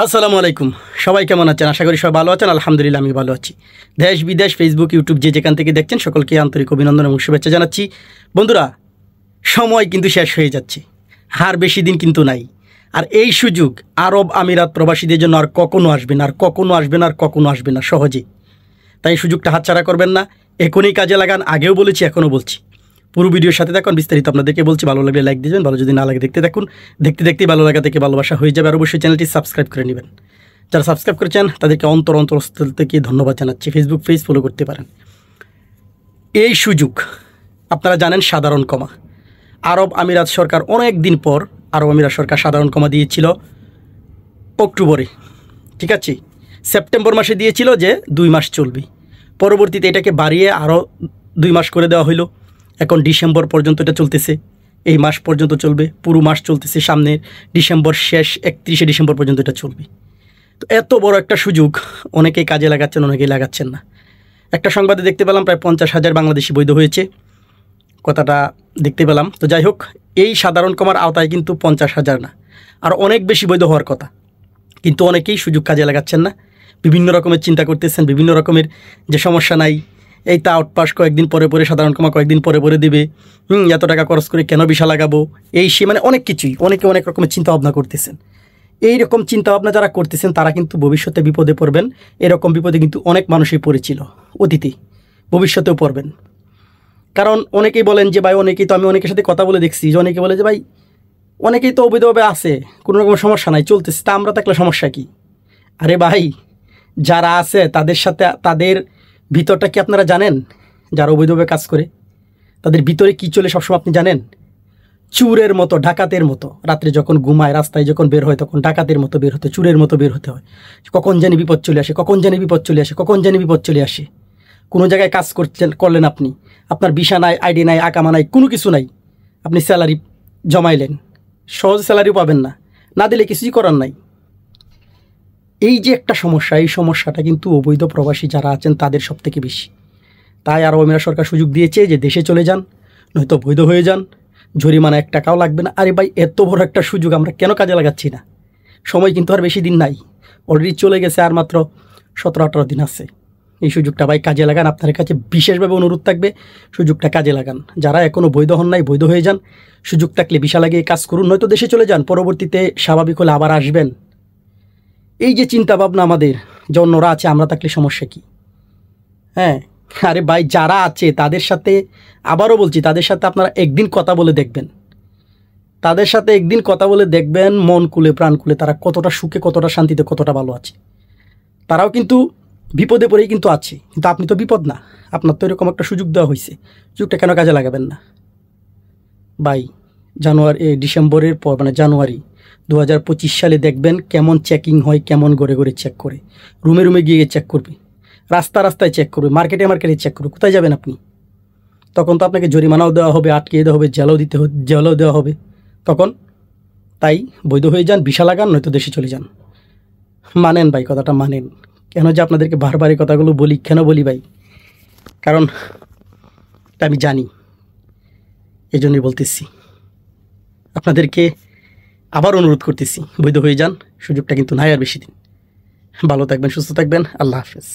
আসসালামু আলাইকুম। সবাই কেমন আছেন? আশা করি সবাই ভালো আছেন। আলহামদুলিল্লাহ আমি ভালো আছি। দেশ বিদেশ, ফেসবুক, ইউটিউব যে যেখান থেকে দেখছেন সকলকে আন্তরিক অভিনন্দন এবং শুভেচ্ছা জানাচ্ছি। বন্ধুরা, সময় কিন্তু শেষ হয়ে যাচ্ছে, আর বেশি দিন কিন্তু নাই। আর এই সুযোগ আরব আমিরাত প্রবাসীদের জন্য আর কখনো আসবে না, আর কখনো আসবে না, আর কখনো আসবে না সহজে। তাই এই সুযোগটা হাতছাড়া করবেন না, এখনই কাজে লাগান। আগেও বলেছি, এখনও বলছি। পুরো ভিডিওর সাথে থাকুন, বিস্তারিত আপনাদেরকে বলছি। ভালো লাগলে লাইক দিবেন, ভালো যদি না লাগে দেখতে থাকুন। দেখতে দেখতেই ভালো লাগা থেকে ভালোবাসা হয়ে যাবে। আর অবশ্যই চ্যানেলটি সাবস্ক্রাইব করে নেবেন। যারা সাবস্ক্রাইব করেছেন তাদেরকে অন্তরস্থল থেকে ধন্যবাদ জানাচ্ছি। ফেসবুক পেজ ফলো করতে পারেন। এই সুযোগ আপনারা জানেন, সাধারণ কমা। আরব আমিরাত সরকার অনেক দিন পর আরব আমিরাত সরকার সাধারণ কমা দিয়েছিল অক্টোবরে, ঠিক আছে। সেপ্টেম্বর মাসে দিয়েছিল যে 2 মাস চলবে। পরবর্তীতে এটাকে বাড়িয়ে আরও 2 মাস করে দেওয়া হইলো। এখন ডিসেম্বর পর্যন্ত এটা চলতেছে। এই মাস পর্যন্ত চলবে, পুরো মাস চলতেছে। সামনে ডিসেম্বর শেষ 31শে ডিসেম্বর পর্যন্ত এটা চলবে। তো এত বড় একটা সুযোগ অনেকেই কাজে লাগাচ্ছেন, অনেকেই লাগাচ্ছেন না। একটা সংবাদে দেখতে পেলাম প্রায় 50,000 বাংলাদেশি বৈধ হয়েছে, কথাটা দেখতে পেলাম। তো যাই হোক, এই সাধারণ কমার আওতায় কিন্তু 50,000 না, আর অনেক বেশি বৈধ হওয়ার কথা। কিন্তু অনেকেই সুযোগ কাজে লাগাচ্ছেন না, বিভিন্ন রকমের চিন্তা করতেছেন, বিভিন্ন রকমের যে সমস্যা নাই, এই তা আউটপাস কয়েকদিন পরে পরে, সাধারণ কমা কয়েকদিন পরে পরে দেবে, এত টাকা খরচ করে কেন ভিসা লাগাবো, এই সে মানে অনেক কিছুই, অনেকে অনেক রকমের চিন্তা ভাবনা করতেছেন। এই রকম চিন্তাভাবনা যারা করতেছেন তারা কিন্তু ভবিষ্যতে বিপদে পড়বেন। এরকম বিপদে কিন্তু অনেক মানুষই পড়েছিল অতীতে, ভবিষ্যতেও পড়বেন। কারণ অনেকেই বলেন যে ভাই, অনেকেই তো, আমি অনেকের সাথে কথা বলে দেখছি যে অনেকে বলে যে ভাই, অনেকেই তো অবৈধভাবে আছে, কোনো রকম সমস্যা নাই, চলতেছে, তা আমরা থাকলে সমস্যা কী? আরে ভাই, যারা আছে তাদের সাথে, তাদের ভিতরটা কি আপনারা জানেন? যারা অবৈধভাবে কাজ করে তাদের ভিতরে কী চলে সবসময় আপনি জানেন? চুরের মতো, ডাকাতের মতো। রাত্রে যখন ঘুমায়, রাস্তায় যখন বের হয়, তখন ডাকাতের মতো বের হতে, চুরের মতো বের হতে হয়। কখন জানি বিপদ চলে আসে, কখন জানি বিপদ চলে আসে, কখন জানি বিপদ চলে আসে। কোনো জায়গায় কাজ করলেন আপনি, আপনার ভিসা নাই, আইডি নাই, আকামা নাই, কোনো কিছু নাই, আপনি স্যালারি জমাইলেন, সহজ স্যালারিও পাবেন না, না দিলে কিছুই করার নাই। এই যে একটা সমস্যা, এই সমস্যাটা কিন্তু অবৈধ প্রবাসী যারা আছেন তাদের সব থেকে বেশি। তাই আরব আমিরাত সরকার সুযোগ দিয়েছে যে দেশে চলে যান, নয়তো বৈধ হয়ে যান, জরিমানা 1 টাকাও লাগবে না। আরে ভাই, এত বড় একটা সুযোগ আমরা কেন কাজে লাগাচ্ছি না? সময় কিন্তু আর বেশি দিন নাই, অলরেডি চলে গেছে, আর মাত্র 17-18 দিন আছে। এই সুযোগটা ভাই কাজে লাগান। আপনার কাছে বিশেষভাবে অনুরোধ থাকবে, সুযোগটা কাজে লাগান। যারা এখনও বৈধ হন নাই, বৈধ হয়ে যান। সুযোগ থাকলে ভিসা লাগিয়ে কাজ করুন, নয়তো দেশে চলে যান, পরবর্তীতে স্বাভাবিক হলে আবার আসবেন। এই যে চিন্তা ভাবনা আমাদের, যে অন্যরা আছে, আমরা থাকলে সমস্যা কী? হ্যাঁ, আরে ভাই, যারা আছে তাদের সাথে, আবারও বলছি, তাদের সাথে আপনারা একদিন কথা বলে দেখবেন। তাদের সাথে একদিন কথা বলে দেখবেন, মন খুলে প্রাণ খুলে, তারা কতটা সুখে, কতটা শান্তিতে, কতটা ভালো আছে। তারাও কিন্তু বিপদে পড়েই কিন্তু আছে, কিন্তু আপনি তো বিপদ না। আপনার তো এরকম একটা সুযোগ দেওয়া হয়েছে, সুযোগটা কেন কাজে লাগাবেন না ভাই? ডিসেম্বরের পর, মানে জানুয়ারি 2025 সালে দেখবেন কেমন চেকিং হয়, কেমন ঘরে ঘরে চেক করে, রুমে রুমে গিয়ে চেক করবে, রাস্তা রাস্তায় চেক করবে, মার্কেটে মার্কেটে চেক করবে। কোথায় যাবেন আপনি? তখন তো আপনাকে জরিমানাও দেওয়া হবে, আটকিয়ে দেওয়া হবে, জেলও দেওয়া হবে তখন। তাই বৈধ হয়ে যান, ভিসা লাগান, নয়তো দেশে চলে যান। মানেন ভাই, কথাটা মানেন। কেন যে আপনাদেরকে বারবার এই কথাগুলো বলি, কেন বলি ভাই? কারণ এটা আমি জানি, এই জন্যই বলতেছি। আপনাদেরকে আবার অনুরোধ করতেছি, বৈধ হয়ে যান। সুযোগটা কিন্তু নাই আর বেশি দিন। ভালো থাকবেন, সুস্থ থাকবেন। আল্লাহ হাফেজ।